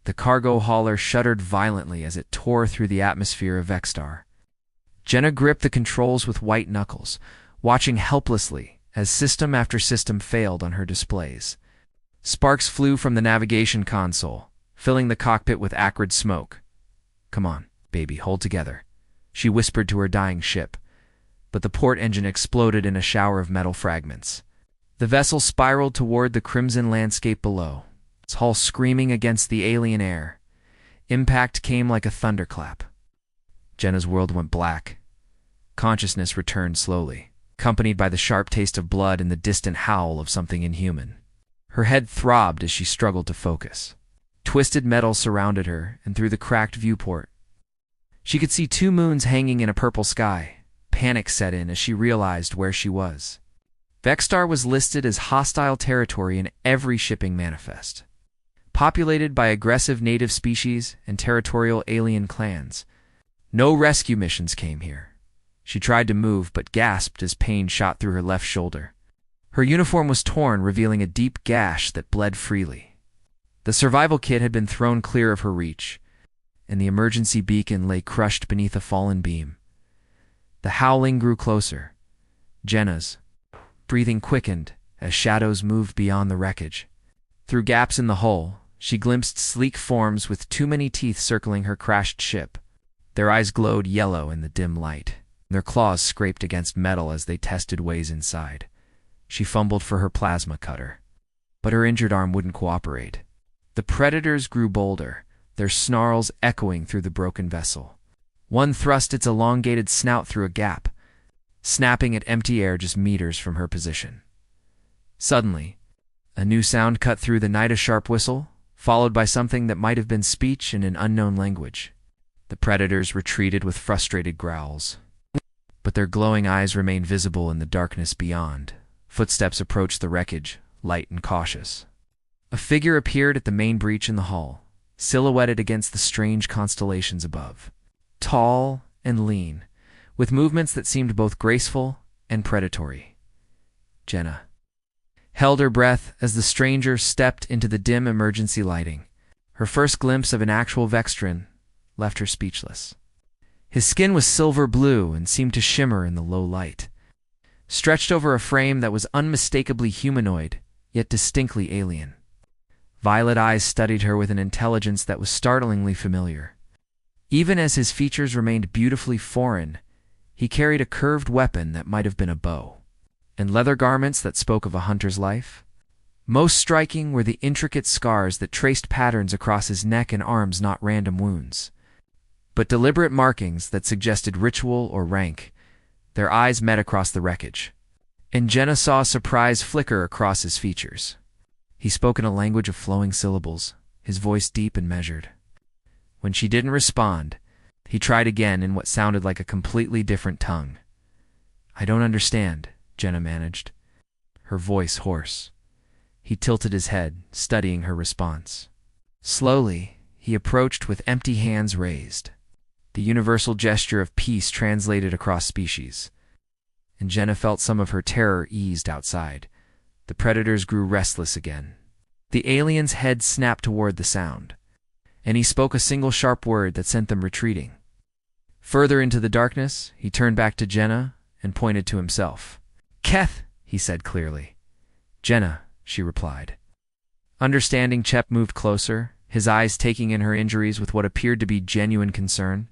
The cargo hauler shuddered violently as it tore through the atmosphere of Vexstar. Jenna gripped the controls with white knuckles, watching helplessly as system after system failed on her displays. Sparks flew from the navigation console, filling the cockpit with acrid smoke. "Come on, baby, hold together," she whispered to her dying ship, but the port engine exploded in a shower of metal fragments. The vessel spiraled toward the crimson landscape below, its hull screaming against the alien air. Impact came like a thunderclap. Jenna's world went black. Consciousness returned slowly, accompanied by the sharp taste of blood and the distant howl of something inhuman. Her head throbbed as she struggled to focus. Twisted metal surrounded her, and through the cracked viewport, she could see 2 moons hanging in a purple sky. Panic set in as she realized where she was. Vexstar was listed as hostile territory in every shipping manifest. Populated by aggressive native species and territorial alien clans. No rescue missions came here. She tried to move but gasped as pain shot through her left shoulder. Her uniform was torn, revealing a deep gash that bled freely. The survival kit had been thrown clear of her reach, and the emergency beacon lay crushed beneath a fallen beam. The howling grew closer. Jenna's breathing quickened as shadows moved beyond the wreckage. Through gaps in the hull, she glimpsed sleek forms with too many teeth circling her crashed ship. Their eyes glowed yellow in the dim light. Their claws scraped against metal as they tested ways inside. She fumbled for her plasma cutter, but her injured arm wouldn't cooperate. The predators grew bolder, their snarls echoing through the broken vessel. One thrust its elongated snout through a gap, snapping at empty air just meters from her position. Suddenly, a new sound cut through the night, a sharp whistle, followed by something that might have been speech in an unknown language. The predators retreated with frustrated growls, but their glowing eyes remained visible in the darkness beyond. Footsteps approached the wreckage, light and cautious. A figure appeared at the main breach in the hull, silhouetted against the strange constellations above. Tall and lean, with movements that seemed both graceful and predatory. Jenna held her breath as the stranger stepped into the dim emergency lighting. Her first glimpse of an actual Vextran left her speechless. His skin was silver blue and seemed to shimmer in the low light, stretched over a frame that was unmistakably humanoid, yet distinctly alien. Violet eyes studied her with an intelligence that was startlingly familiar. Even as his features remained beautifully foreign, he carried a curved weapon that might have been a bow, and leather garments that spoke of a hunter's life. Most striking were the intricate scars that traced patterns across his neck and arms, not random wounds, but deliberate markings that suggested ritual or rank. Their eyes met across the wreckage, and Jenna saw a surprise flicker across his features. He spoke in a language of flowing syllables, his voice deep and measured. When she didn't respond, he tried again in what sounded like a completely different tongue. "I don't understand," Jenna managed, her voice hoarse. He tilted his head, studying her response. Slowly, he approached with empty hands raised, the universal gesture of peace translated across species. And Jenna felt some of her terror eased outside. The predators grew restless again. The alien's head snapped toward the sound, and he spoke a single sharp word that sent them retreating. Further into the darkness, he turned back to Jenna and pointed to himself. "Keth," he said clearly. "Jenna," she replied. Understanding, Chep moved closer, his eyes taking in her injuries with what appeared to be genuine concern.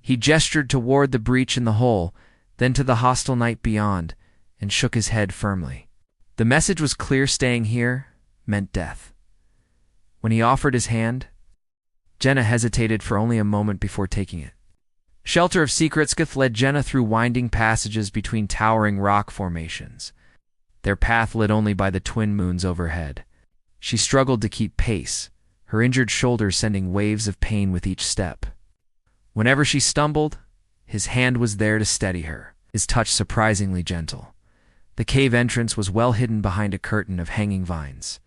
He gestured toward the breach in the hull, then to the hostile night beyond, and shook his head firmly. The message was clear: staying here meant death. When he offered his hand, Jenna hesitated for only a moment before taking it. Shelter of Secrets led Jenna through winding passages between towering rock formations, their path lit only by the twin moons overhead. She struggled to keep pace, her injured shoulder sending waves of pain with each step. Whenever she stumbled, his hand was there to steady her, his touch surprisingly gentle. The cave entrance was well hidden behind a curtain of hanging vines.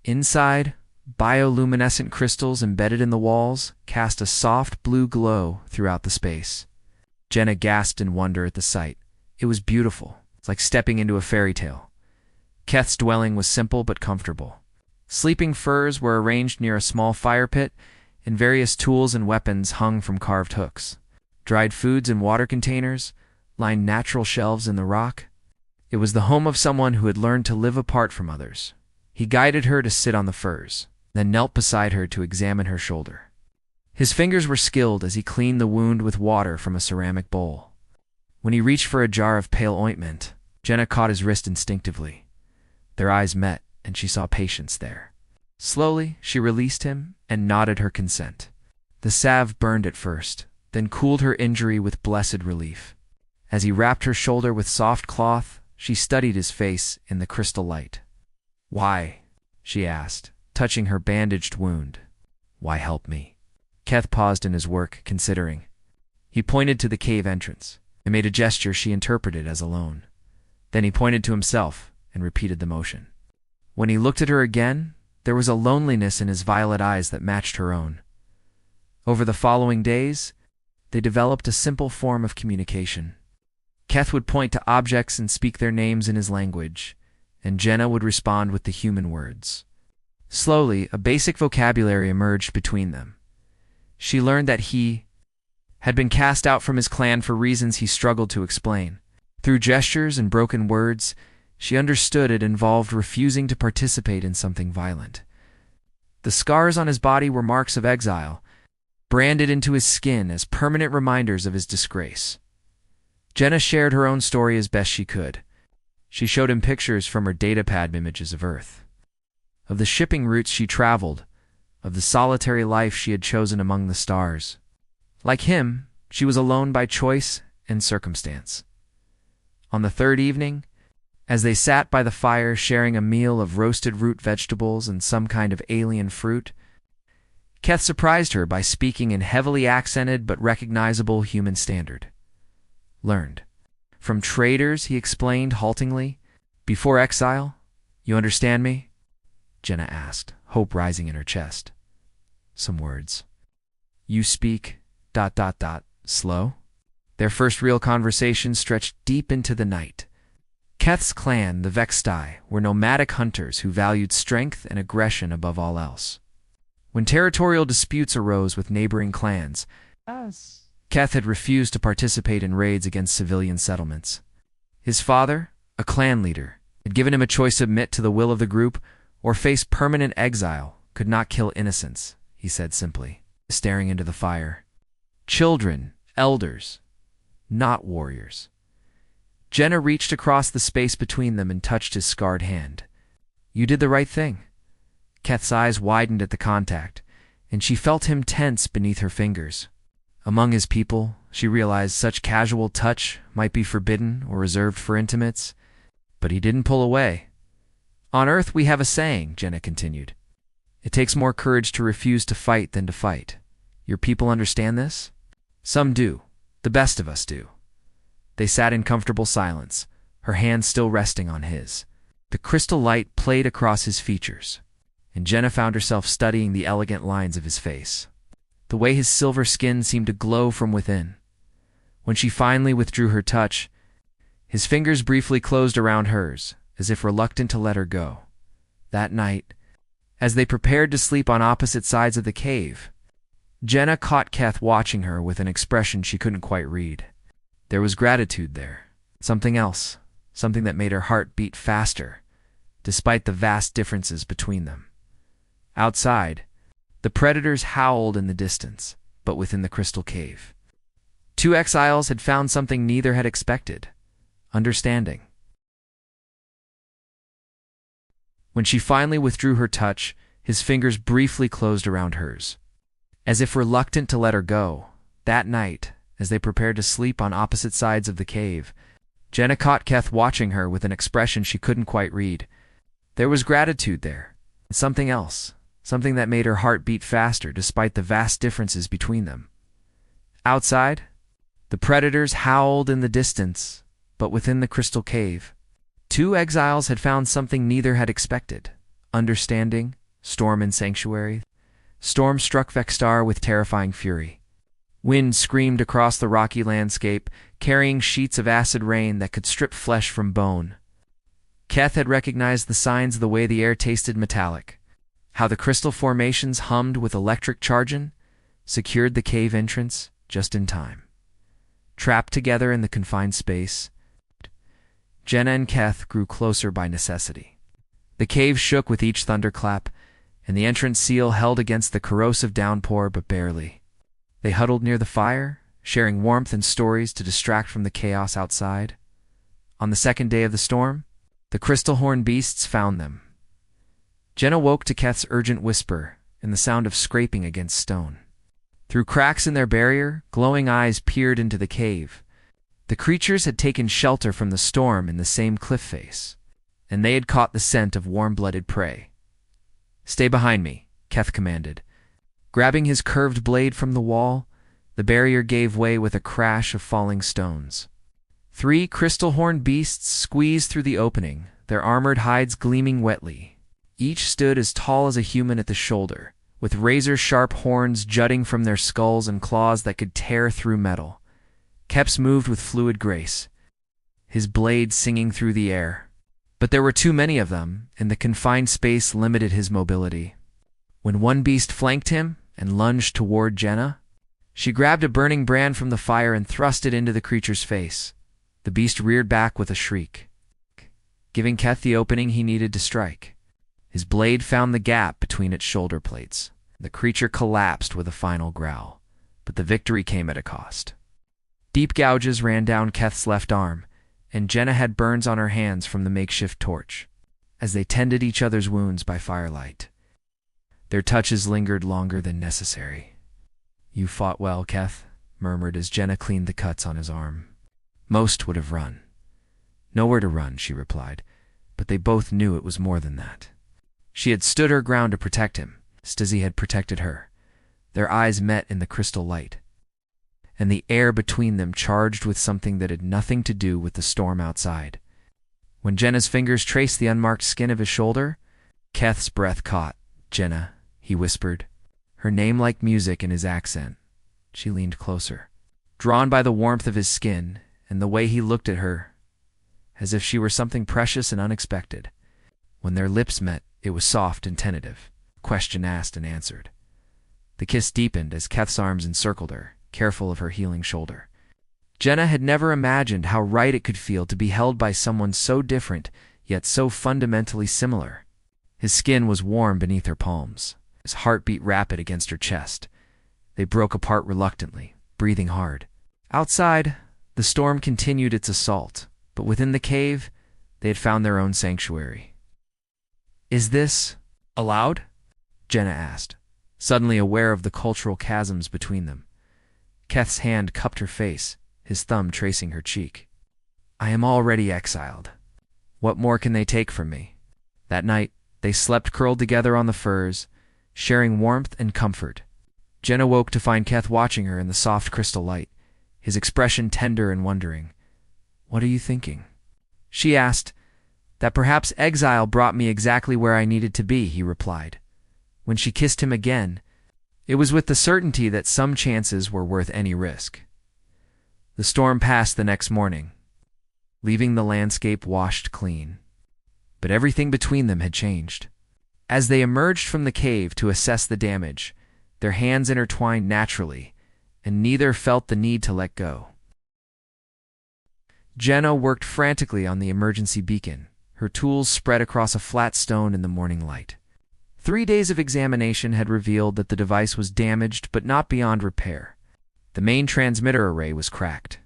Inside, bioluminescent crystals embedded in the walls cast a soft blue glow throughout the space. Jenna gasped in wonder at the sight. It was beautiful, like stepping into a fairy tale. Keth's dwelling was simple but comfortable. Sleeping furs were arranged near a small fire pit, and various tools and weapons hung from carved hooks. Dried foods in water containers lined natural shelves in the rock. It was the home of someone who had learned to live apart from others. He guided her to sit on the furs, then knelt beside her to examine her shoulder. His fingers were skilled as he cleaned the wound with water from a ceramic bowl. When he reached for a jar of pale ointment, Jenna caught his wrist instinctively. Their eyes met, and she saw patience there. Slowly, she released him and nodded her consent. The salve burned at first, then cooled her injury with blessed relief. As he wrapped her shoulder with soft cloth, she studied his face in the crystal light. "Why?" she asked, touching her bandaged wound. "Why help me?" Keth paused in his work, considering. He pointed to the cave entrance and made a gesture she interpreted as alone. Then he pointed to himself and repeated the motion. When he looked at her again, there was a loneliness in his violet eyes that matched her own. Over the following days, they developed a simple form of communication. Keth would point to objects and speak their names in his language, and Jenna would respond with the human words. Slowly, a basic vocabulary emerged between them. She learned that he had been cast out from his clan for reasons he struggled to explain. Through gestures and broken words, she understood it involved refusing to participate in something violent. The scars on his body were marks of exile, branded into his skin as permanent reminders of his disgrace. Jenna shared her own story as best she could. She showed him pictures from her datapad images of Earth, of the shipping routes she traveled, of the solitary life she had chosen among the stars. Like him, she was alone by choice and circumstance. On the third evening, as they sat by the fire sharing a meal of roasted root vegetables and some kind of alien fruit, Keth surprised her by speaking in heavily accented but recognizable human standard. "Learned from traders," he explained haltingly. "Before exile, you understand me?" Jenna asked, hope rising in her chest. "Some words." "You speak ... slow?" Their first real conversation stretched deep into the night. Keth's clan, the Vextai, were nomadic hunters who valued strength and aggression above all else. When territorial disputes arose with neighboring clans, Keth had refused to participate in raids against civilian settlements. His father, a clan leader, had given him a choice: submit to the will of the group or face permanent exile. "Could not kill innocents," he said simply, staring into the fire. "Children, elders, not warriors." Jenna reached across the space between them and touched his scarred hand. "You did the right thing." Keth's eyes widened at the contact, and she felt him tense beneath her fingers. Among his people, she realized such casual touch might be forbidden or reserved for intimates, but he didn't pull away. "On Earth we have a saying," Jenna continued. "It takes more courage to refuse to fight than to fight. Your people understand this?" "Some do. The best of us do." They sat in comfortable silence, her hand still resting on his. The crystal light played across his features, and Jenna found herself studying the elegant lines of his face. The way his silver skin seemed to glow from within. When she finally withdrew her touch, his fingers briefly closed around hers, as if reluctant to let her go. That night, as they prepared to sleep on opposite sides of the cave, Jenna caught Keth watching her with an expression she couldn't quite read. There was gratitude there, something else, something that made her heart beat faster, despite the vast differences between them. Outside, the predators howled in the distance, but within the crystal cave, two exiles had found something neither had expected: understanding. When she finally withdrew her touch, his fingers briefly closed around hers. As if reluctant to let her go, that night, as they prepared to sleep on opposite sides of the cave, Jenna caught Keth watching her with an expression she couldn't quite read. There was gratitude there, something else, something that made her heart beat faster despite the vast differences between them. Outside, the predators howled in the distance, but within the crystal cave, two exiles had found something neither had expected: understanding. Storm in sanctuary. Storm struck Vextar with terrifying fury. Wind screamed across the rocky landscape, carrying sheets of acid rain that could strip flesh from bone. Keth had recognized the signs of the way the air tasted: metallic, How the crystal formations hummed with electric charging secured the cave entrance just in time. Trapped together in the confined space, Jenna and Keth grew closer by necessity. The cave shook with each thunderclap, and the entrance seal held against the corrosive downpour but barely. They huddled near the fire, sharing warmth and stories to distract from the chaos outside. On the second day of the storm, the crystal horn beasts found them. Jenna woke to Keth's urgent whisper and the sound of scraping against stone. Through cracks in their barrier, glowing eyes peered into the cave. The creatures had taken shelter from the storm in the same cliff face, and they had caught the scent of warm-blooded prey. "Stay behind me," Keth commanded. Grabbing his curved blade from the wall, the barrier gave way with a crash of falling stones. 3 crystal-horned beasts squeezed through the opening, their armored hides gleaming wetly. Each stood as tall as a human at the shoulder, with razor-sharp horns jutting from their skulls and claws that could tear through metal. Kep's moved with fluid grace, his blade singing through the air. But there were too many of them, and the confined space limited his mobility. When one beast flanked him and lunged toward Jenna, she grabbed a burning brand from the fire and thrust it into the creature's face. The beast reared back with a shriek, giving Keth the opening he needed to strike. His blade found the gap between its shoulder plates. The creature collapsed with a final growl, but the victory came at a cost. Deep gouges ran down Keth's left arm, and Jenna had burns on her hands from the makeshift torch, as they tended each other's wounds by firelight. Their touches lingered longer than necessary. "You fought well, Keth," murmured as Jenna cleaned the cuts on his arm. "Most would have run." "Nowhere to run," she replied, but they both knew it was more than that. She had stood her ground to protect him, just as he had protected her. Their eyes met in the crystal light, and the air between them charged with something that had nothing to do with the storm outside. When Jenna's fingers traced the unmarked skin of his shoulder, Keth's breath caught. "Jenna," he whispered, her name like music in his accent. She leaned closer, drawn by the warmth of his skin and the way he looked at her, as if she were something precious and unexpected. When their lips met, it was soft and tentative, question asked and answered. The kiss deepened as Keth's arms encircled her, careful of her healing shoulder. Jenna had never imagined how right it could feel to be held by someone so different, yet so fundamentally similar. His skin was warm beneath her palms, his heartbeat rapid against her chest. They broke apart reluctantly, breathing hard. Outside, the storm continued its assault, but within the cave, they had found their own sanctuary. "Is this allowed?" Jenna asked, suddenly aware of the cultural chasms between them. Keth's hand cupped her face, his thumb tracing her cheek. "I am already exiled. What more can they take from me?" That night, they slept curled together on the furs, sharing warmth and comfort. Jenna woke to find Keth watching her in the soft crystal light, his expression tender and wondering. "What are you thinking?" She asked. "That perhaps exile brought me exactly where I needed to be," he replied. When she kissed him again, it was with the certainty that some chances were worth any risk. The storm passed the next morning, leaving the landscape washed clean. But everything between them had changed. As they emerged from the cave to assess the damage, their hands intertwined naturally, and neither felt the need to let go. Jenna worked frantically on the emergency beacon, her tools spread across a flat stone in the morning light. 3 days of examination had revealed that the device was damaged but not beyond repair. The main transmitter array was cracked,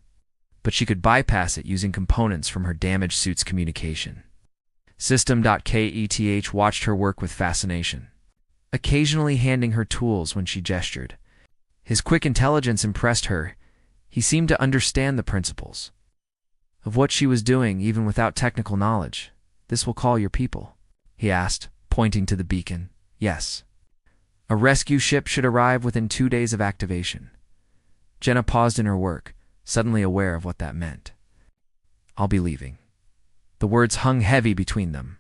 but she could bypass it using components from her damaged suit's communication. System.Keth watched her work with fascination, occasionally handing her tools when she gestured. His quick intelligence impressed her. He seemed to understand the principles of what she was doing even without technical knowledge. "This will call your people?" he asked, pointing to the beacon. "Yes. A rescue ship should arrive within 2 days of activation." Jenna paused in her work, suddenly aware of what that meant. "I'll be leaving." The words hung heavy between them.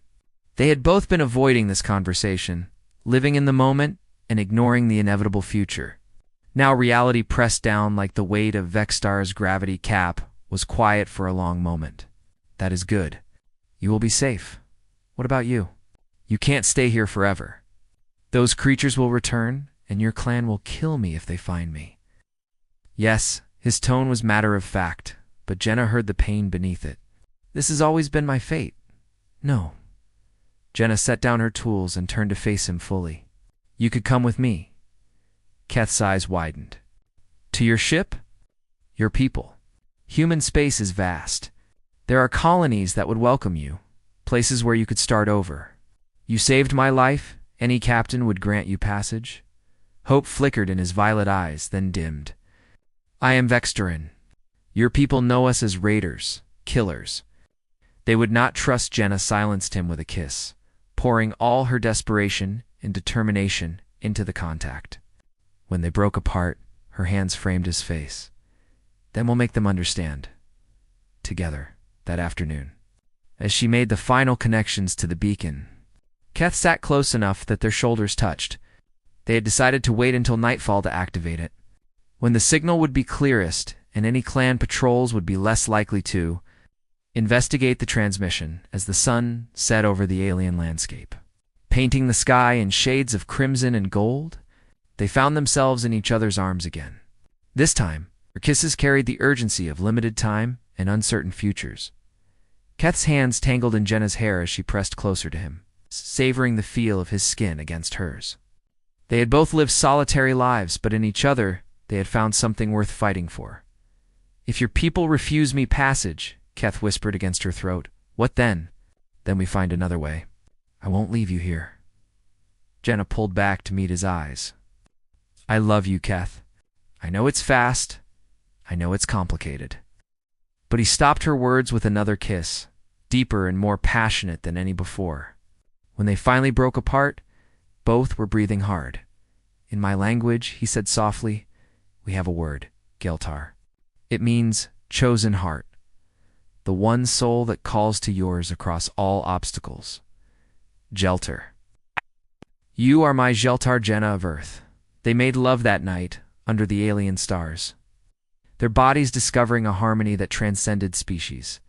They had both been avoiding this conversation, living in the moment and ignoring the inevitable future. Now reality pressed down like the weight of Vexstar's gravity cap was quiet for a long moment. "That is good. You will be safe. What about you? You can't stay here forever." Those creatures will return, and your clan will kill me if they find me. Yes, his tone was matter of fact, but Jenna heard the pain beneath it. This has always been my fate. No. Jenna set down her tools and turned to face him fully. You could come with me. Keth's eyes widened. To your ship? Your people. Human space is vast. There are colonies that would welcome you, places where you could start over. You saved my life, any captain would grant you passage. Hope flickered in his violet eyes, then dimmed. I am Vexterin. Your people know us as raiders, killers. They would not trust. Jenna silenced him with a kiss, pouring all her desperation and determination into the contact. When they broke apart, her hands framed his face. Then we'll make them understand. Together, that afternoon. As she made the final connections to the beacon, Keth sat close enough that their shoulders touched. They had decided to wait until nightfall to activate it, when the signal would be clearest and any clan patrols would be less likely to investigate the transmission as the sun set over the alien landscape. Painting the sky in shades of crimson and gold, they found themselves in each other's arms again. This time, her kisses carried the urgency of limited time and uncertain futures. Keth's hands tangled in Jenna's hair as she pressed closer to him, savoring the feel of his skin against hers. They had both lived solitary lives, but in each other they had found something worth fighting for. If your people refuse me passage, Keth whispered against her throat, what then? Then we find another way. I won't leave you here. Jenna pulled back to meet his eyes. I love you, Keth. I know it's fast. I know it's complicated. But he stopped her words with another kiss, deeper and more passionate than any before. When they finally broke apart, both were breathing hard. In my language, he said softly, we have a word, Geltar. It means chosen heart, the one soul that calls to yours across all obstacles. Geltar. You are my Geltar, Jenna of Earth. They made love that night, under the alien stars, their bodies discovering a harmony that transcended species.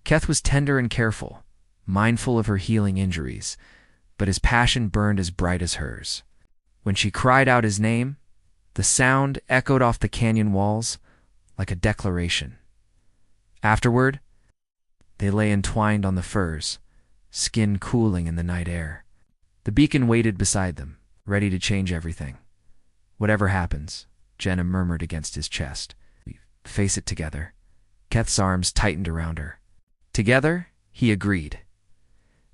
Keth was tender and careful, mindful of her healing injuries, but his passion burned as bright as hers. When she cried out his name, the sound echoed off the canyon walls like a declaration. Afterward, they lay entwined on the firs, skin cooling in the night air. The beacon waited beside them, ready to change everything. Whatever happens, Jenna murmured against his chest. We face it together. Keth's arms tightened around her. Together, he agreed.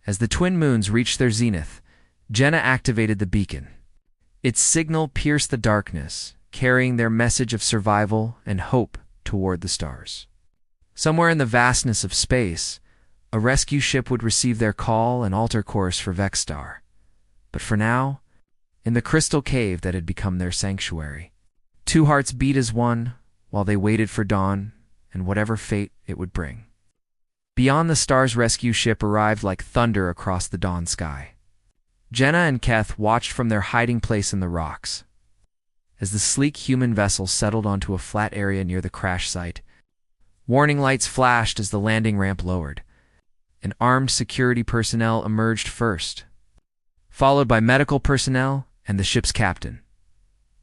As the twin moons reached their zenith, Jenna activated the beacon. Its signal pierced the darkness, carrying their message of survival and hope toward the stars. Somewhere in the vastness of space, a rescue ship would receive their call and alter course for Vextar. But for now, in the crystal cave that had become their sanctuary, two hearts beat as one while they waited for dawn and whatever fate it would bring. Beyond the stars, rescue ship arrived like thunder across the dawn sky. Jenna and Keth watched from their hiding place in the rocks. As the sleek human vessel settled onto a flat area near the crash site, warning lights flashed as the landing ramp lowered, and armed security personnel emerged first, followed by medical personnel and the ship's captain.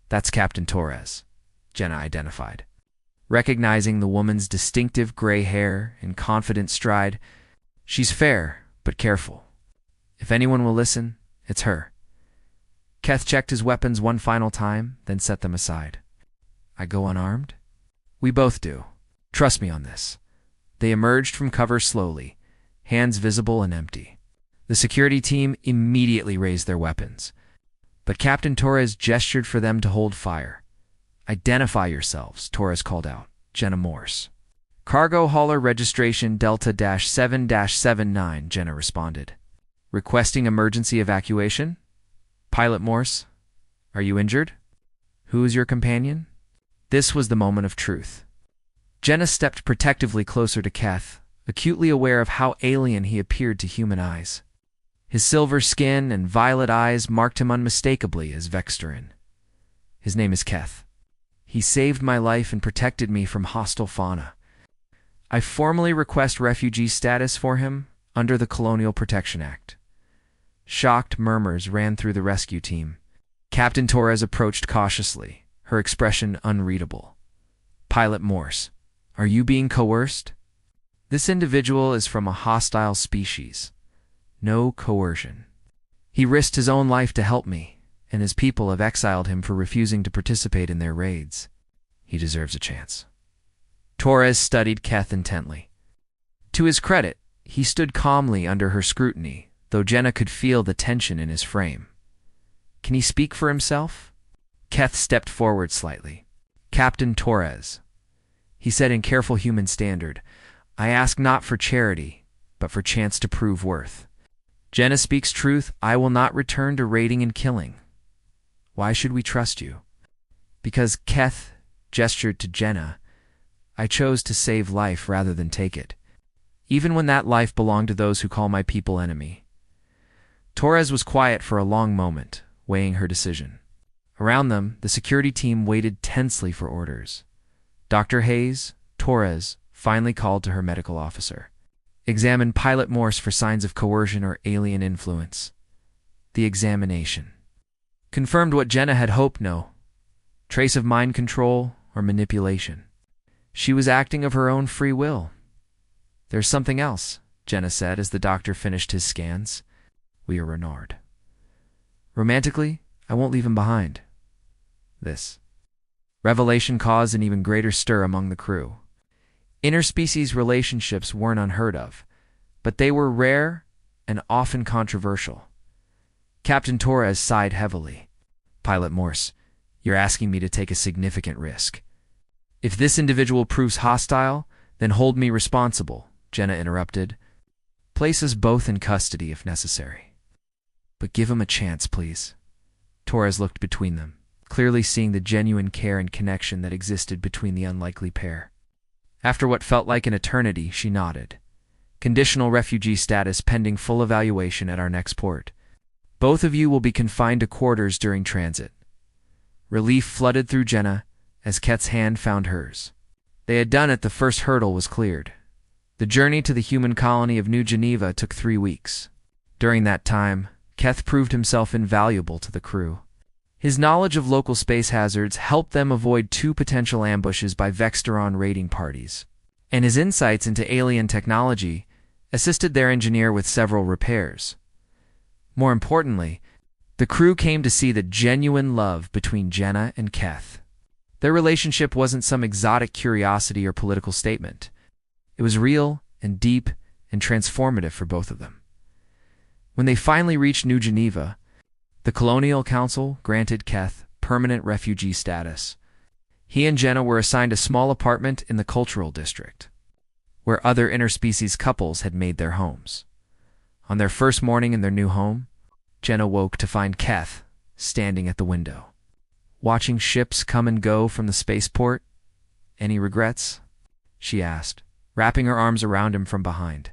That's Captain Torres, Jenna identified. Recognizing the woman's distinctive gray hair and confident stride, she's fair but careful. If anyone will listen, it's her. Keth checked his weapons one final time, then set them aside. I go unarmed? We both do. Trust me on this. They emerged from cover slowly, hands visible and empty. The security team immediately raised their weapons, but Captain Torres gestured for them to hold fire. Identify yourselves, Torres called out. Jenna Morse. Cargo hauler registration Delta-7-79, Jenna responded. Requesting emergency evacuation? Pilot Morse, are you injured? Who is your companion? This was the moment of truth. Jenna stepped protectively closer to Keth, acutely aware of how alien he appeared to human eyes. His silver skin and violet eyes marked him unmistakably as Vexterin. His name is Keth. He saved my life and protected me from hostile fauna. I formally request refugee status for him under the Colonial Protection Act. Shocked murmurs ran through the rescue team. Captain Torres approached cautiously, her expression unreadable. Pilot Morse, are you being coerced? This individual is from a hostile species. No coercion. He risked his own life to help me, and his people have exiled him for refusing to participate in their raids. He deserves a chance. Torres studied Keth intently. To his credit, he stood calmly under her scrutiny, though Jenna could feel the tension in his frame. Can he speak for himself? Keth stepped forward slightly. Captain Torres, he said in careful human standard, I ask not for charity, but for chance to prove worth. Jenna speaks truth. I will not return to raiding and killing. Why should we trust you? Because Keth gestured to Jenna. I chose to save life rather than take it, even when that life belonged to those who call my people enemy. Torres was quiet for a long moment, weighing her decision. Around them, the security team waited tensely for orders. Dr. Hayes, Torres, finally called to her medical officer. Examine Pilot Morse for signs of coercion or alien influence. The examination confirmed what Jenna had hoped. No trace of mind control or manipulation. She was acting of her own free will. There's something else, Jenna said as the doctor finished his scans. We are Renard. Romantically, I won't leave him behind. This revelation caused an even greater stir among the crew. Interspecies relationships weren't unheard of, but they were rare and often controversial. Captain Torres sighed heavily. Pilot Morse, you're asking me to take a significant risk. If this individual proves hostile, then hold me responsible, Jenna interrupted. Place us both in custody if necessary. But give him a chance, please. Torres looked between them, clearly seeing the genuine care and connection that existed between the unlikely pair. After what felt like an eternity, she nodded. Conditional refugee status pending full evaluation at our next port. Both of you will be confined to quarters during transit. Relief flooded through Jenna as Ket's hand found hers. They had done it. The first hurdle was cleared. The journey to the human colony of New Geneva took 3 weeks. During that time, Keth proved himself invaluable to the crew. His knowledge of local space hazards helped them avoid 2 potential ambushes by Vexteron raiding parties, and his insights into alien technology assisted their engineer with several repairs. More importantly, the crew came to see the genuine love between Jenna and Keth. Their relationship wasn't some exotic curiosity or political statement. It was real and deep and transformative for both of them. When they finally reached New Geneva, the Colonial Council granted Keth permanent refugee status. He and Jenna were assigned a small apartment in the Cultural District, where other interspecies couples had made their homes. On their first morning in their new home, Jenna woke to find Keth standing at the window, watching ships come and go from the spaceport. Any regrets? She asked, wrapping her arms around him from behind.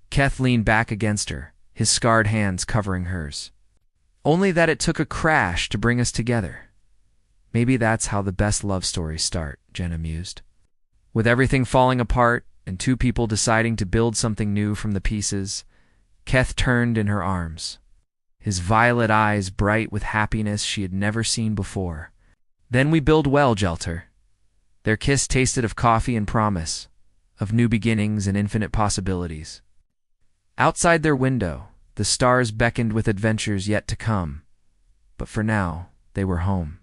Keth leaned back against her, his scarred hands covering hers. Only that it took a crash to bring us together. Maybe that's how the best love stories start, Jenna mused. With everything falling apart and 2 people deciding to build something new from the pieces, Keth turned in her arms, his violet eyes bright with happiness she had never seen before. Then we build well, Jelter. Their kiss tasted of coffee and promise, of new beginnings and infinite possibilities. Outside their window, the stars beckoned with adventures yet to come, but for now, they were home.